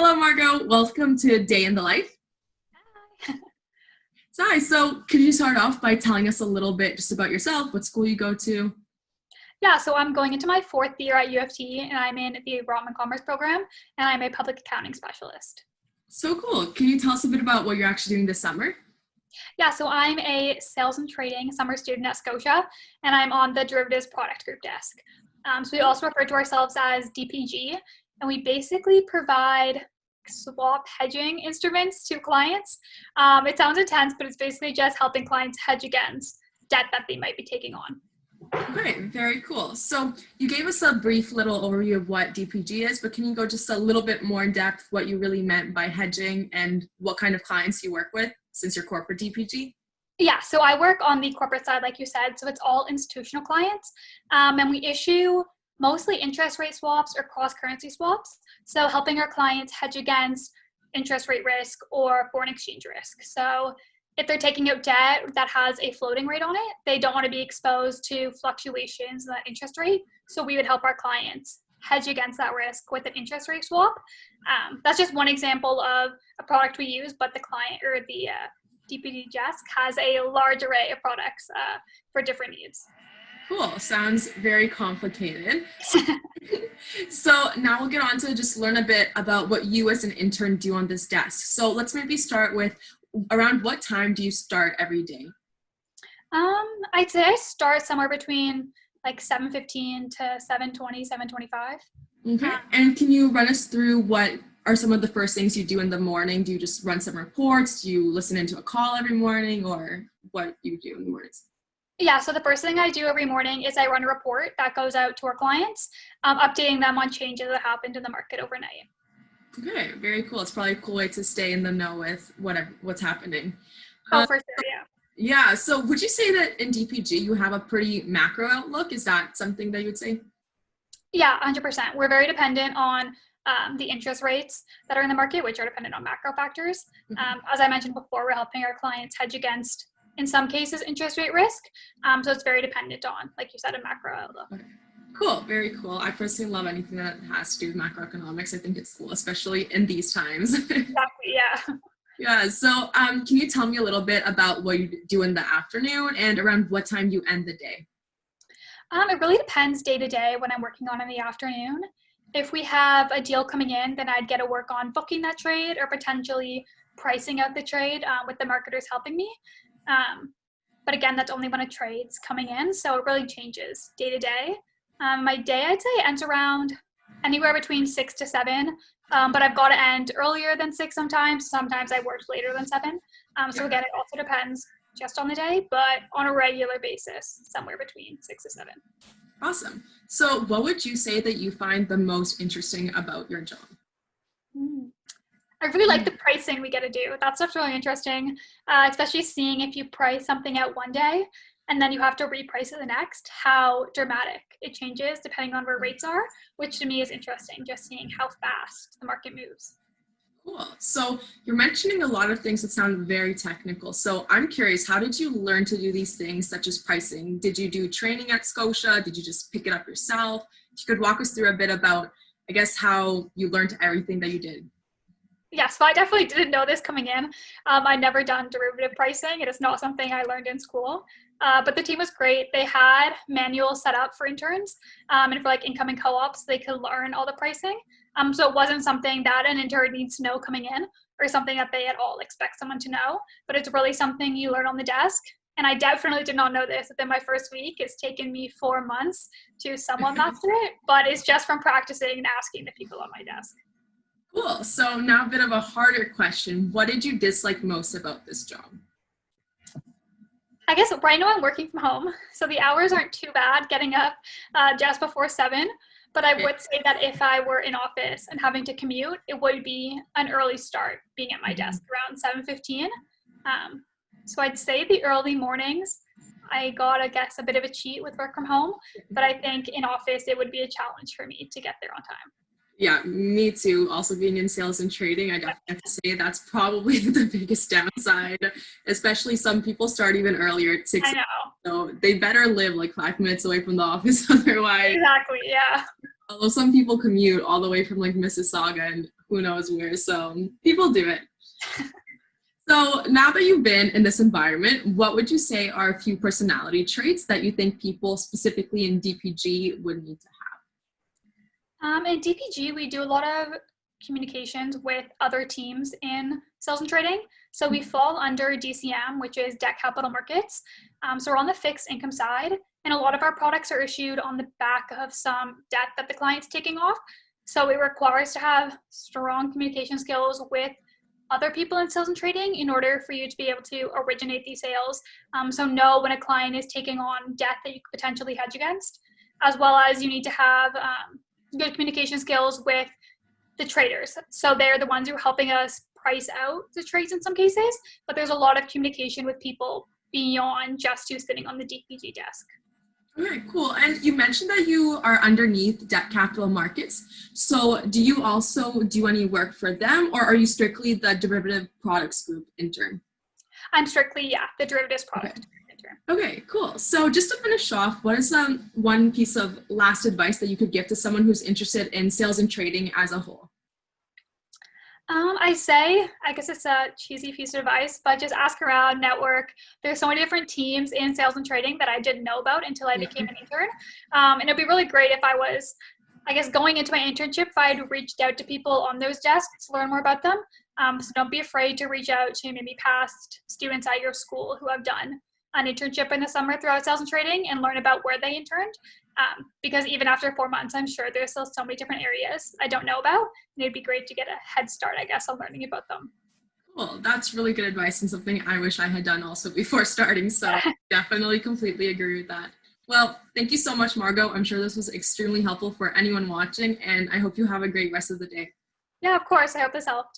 Hello, Margo. Welcome to Day in the Life. So could you start off by telling us a little bit just about yourself, what school you go to? Yeah, so I'm going into my fourth year at U of T, and I'm in the Rotman Commerce program, and I'm a public accounting specialist. So cool. Can you tell us a bit about what you're actually doing this summer? Yeah, so I'm a sales and trading summer student at Scotia, and I'm on the derivatives product group desk. So we also refer to ourselves as DPG, and we basically provide swap hedging instruments to clients. It sounds intense, but it's basically just helping clients hedge against debt that they might be taking on. Great, very cool. So you gave us a brief little overview of what DPG is, but can you go just a little bit more in depth what you really meant by hedging and what kind of clients you work with since you're corporate DPG? Yeah, so I work on the corporate side, like you said, so it's all institutional clients, and we issue mostly interest rate swaps or cross-currency swaps, so helping our clients hedge against interest rate risk or foreign exchange risk. So if they're taking out debt that has a floating rate on it, they don't want to be exposed to fluctuations in that interest rate, so we would help our clients hedge against that risk with an interest rate swap. That's just one example of a product we use, but the client or the DPD desk has a large array of products for different needs. Cool. Sounds very complicated. So now we'll get on to just learn a bit about what you as an intern do on this desk. So let's maybe start with around what time do you start every day? I'd say I start somewhere between like 7:15 to 7:20, 7:25. Okay. And can you run us through what are some of the first things you do in the morning? Do you just run some reports? Do you listen into a call every morning, or what do you do in the mornings? Yeah, so the first thing I do every morning is I run a report that goes out to our clients, updating them on changes that happened in the market overnight. Okay, very cool. It's probably a cool way to stay in the know with what's happening. Oh, for sure, yeah. Yeah, so would you say that in DPG you have a pretty macro outlook? Is that something that you would say? Yeah, 100%. We're very dependent on the interest rates that are in the market, which are dependent on macro factors. As I mentioned before, we're helping our clients hedge against, in some cases, interest rate risk. So it's very dependent on, like you said, a macro outlook. Okay. Cool, very cool. I personally love anything that has to do with macroeconomics. I think it's cool, especially in these times. Exactly, yeah. Yeah, so can you tell me a little bit about what you do in the afternoon and around what time you end the day? It really depends day to day when I'm working on in the afternoon. If we have a deal coming in, then I'd get to work on booking that trade or potentially pricing out the trade with the marketers helping me. But again, that's only when a trade's coming in, so it really changes day to day. My day, I'd say, ends around anywhere between 6 to 7, but I've got to end earlier than 6 sometimes. Sometimes I work later than 7. So again, it also depends just on the day, but on a regular basis, somewhere between 6 to 7. Awesome. So what would you say that you find the most interesting about your job? I really like the pricing we get to do. That stuff's really interesting, especially seeing if you price something out one day and then you have to reprice it the next, how dramatic it changes depending on where rates are, which to me is interesting, just seeing how fast the market moves. Cool. So you're mentioning a lot of things that sound very technical. So I'm curious, how did you learn to do these things such as pricing? Did you do training at Scotia? Did you just pick it up yourself? If you could walk us through a bit about, I guess, how you learned everything that you did. Yes, but I definitely didn't know this coming in. I'd never done derivative pricing. It is not something I learned in school. But the team was great. They had manuals set up for interns and for like incoming co-ops, they could learn all the pricing. So it wasn't something that an intern needs to know coming in or something that they at all expect someone to know, but it's really something you learn on the desk. And I definitely did not know this within my first week. It's taken me 4 months to somewhat master it, but it's just from practicing and asking the people on my desk. Cool. So now a bit of a harder question. What did you dislike most about this job? I guess right now I'm working from home, so the hours aren't too bad getting up just before 7. But I would say that if I were in office and having to commute, it would be an early start being at my desk around 7:15. So I'd say the early mornings, I got, I guess, a bit of a cheat with work from home. But I think in office, it would be a challenge for me to get there on time. Yeah, me too. Also being in sales and trading, I definitely have to say that's probably the biggest downside, especially some people start even earlier at 6. I know. So they better live like 5 minutes away from the office otherwise. Exactly, yeah. Although some people commute all the way from like Mississauga, and who knows where. So people do it. So now that you've been in this environment, what would you say are a few personality traits that you think people specifically in DPG would need to have? In DPG, we do a lot of communications with other teams in sales and trading. So we fall under DCM, which is debt capital markets. So we're on the fixed income side, and a lot of our products are issued on the back of some debt that the client's taking off. So it requires to have strong communication skills with other people in sales and trading in order for you to be able to originate these sales. So know when a client is taking on debt that you could potentially hedge against, as well as you need to have good communication skills with the traders. So they're the ones who are helping us price out the trades in some cases, but there's a lot of communication with people beyond just you sitting on the DPG desk. Okay, cool. And you mentioned that you are underneath debt capital markets. So do you also do any work for them, or are you strictly the derivative products group intern? I'm strictly, the derivatives product intern. Okay, cool. So just to finish off, what is one piece of last advice that you could give to someone who's interested in sales and trading as a whole? I guess it's a cheesy piece of advice, but just ask around, network. There's so many different teams in sales and trading that I didn't know about until I became an intern. And it'd be really great if I was, going into my internship, if I had reached out to people on those desks to learn more about them. So don't be afraid to reach out to maybe past students at your school who have done an internship in the summer throughout sales and trading and learn about where they interned. Because even after 4 months, I'm sure there's still so many different areas I don't know about. And it'd be great to get a head start, on learning about them. Cool. That's really good advice and something I wish I had done also before starting. So definitely completely agree with that. Well, thank you so much, Margo. I'm sure this was extremely helpful for anyone watching, and I hope you have a great rest of the day. Yeah, of course. I hope this helped.